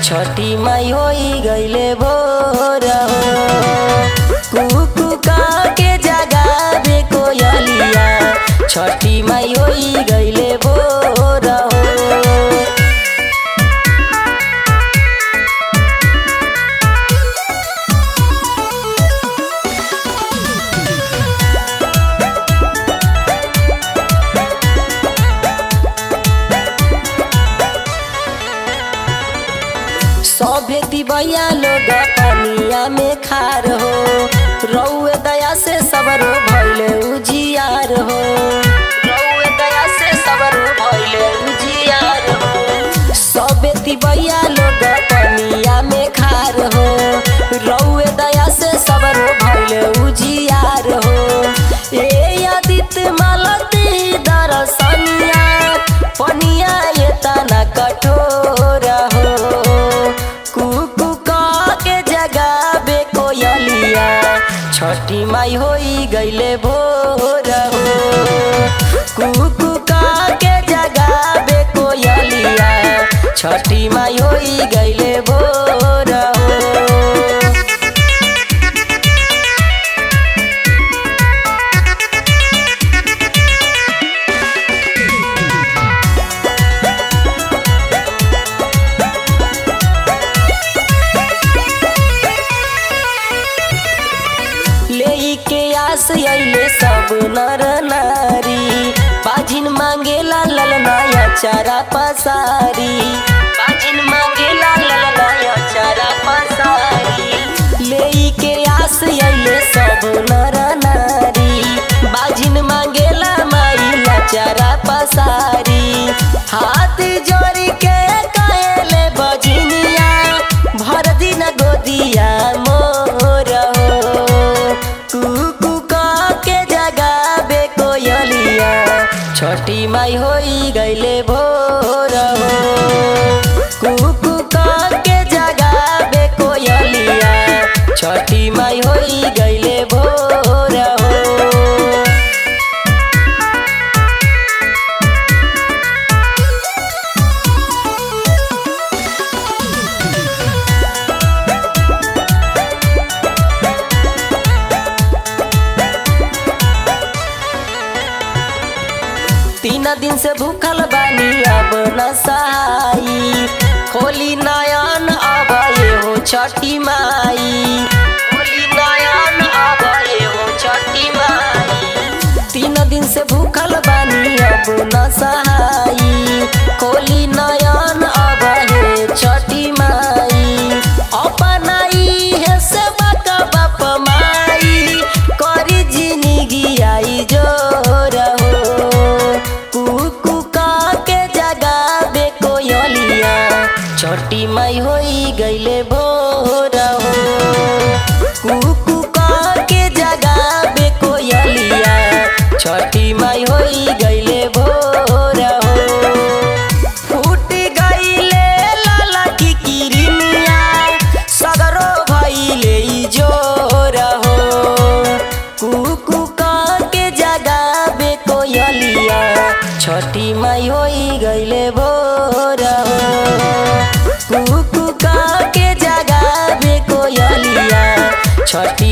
छठी माई होई गईले भोर हो। कुकू का के जगावे कोयलिया छठी माई होई गईले भोर हो। सभे दिवैया लोग पनिया में खार हो। रउए दया से सबरो भइले उजियार हो। रउए दया से सबरो भइले उजियार हो। सभे दिवैया लोग पनिया में खार हो। रउए दया से सबरो भइले उजियार हो। ए आदित मालती दरसनिया पनिया ये तना कठोर हो। कुकू का के जगावे कोयलिया छठी माई होई गईले भोर हो। कुकू का के जगावे कोयलिया छठी माई होई गईले भोर हो। के आस अइले सब नर नारी बाजिन मांगेला ललनाया चारा पसारी। बाजिन मांगेला ललनाया चारा पसारी। ले के आस अइले सब नर नारी बाजिन मांगेला माइला चारा पसारी। हाथ जोड़ के कहले बजिनिया भर दिन गोदिया मोर हो। कुकू का के जगावे कोयलिया छठी माई होई गईले भोर हो। कुकू का के जगावे कोयलिया छठी माई होई गईले भोर हो। तीन दिन से भूखल बानी अब न सहाई। खोली नयन अब ये हो छठी माई। खोली नयन अब ये हो छठी माई। तीन दिन से भूखल बानी अब न सहाई। खोली नयन अब ये छठी माई। अपनाई है सेवा का बाप माई करी जिंदगी आई जोर हो। कुकू का के जगावे कोयलिया छठी माई होई गईले भोर हो। कुकू का के जगावे कोयलिया छठी माई होई गईले भोर हो। फूट गईले लाला की किरनिया सगरो भइले जोर हो। कुकू का के जगावे कोयलिया छठी माई होई गईले भोर हो। कुकू का के जगावे कोयलिया छठी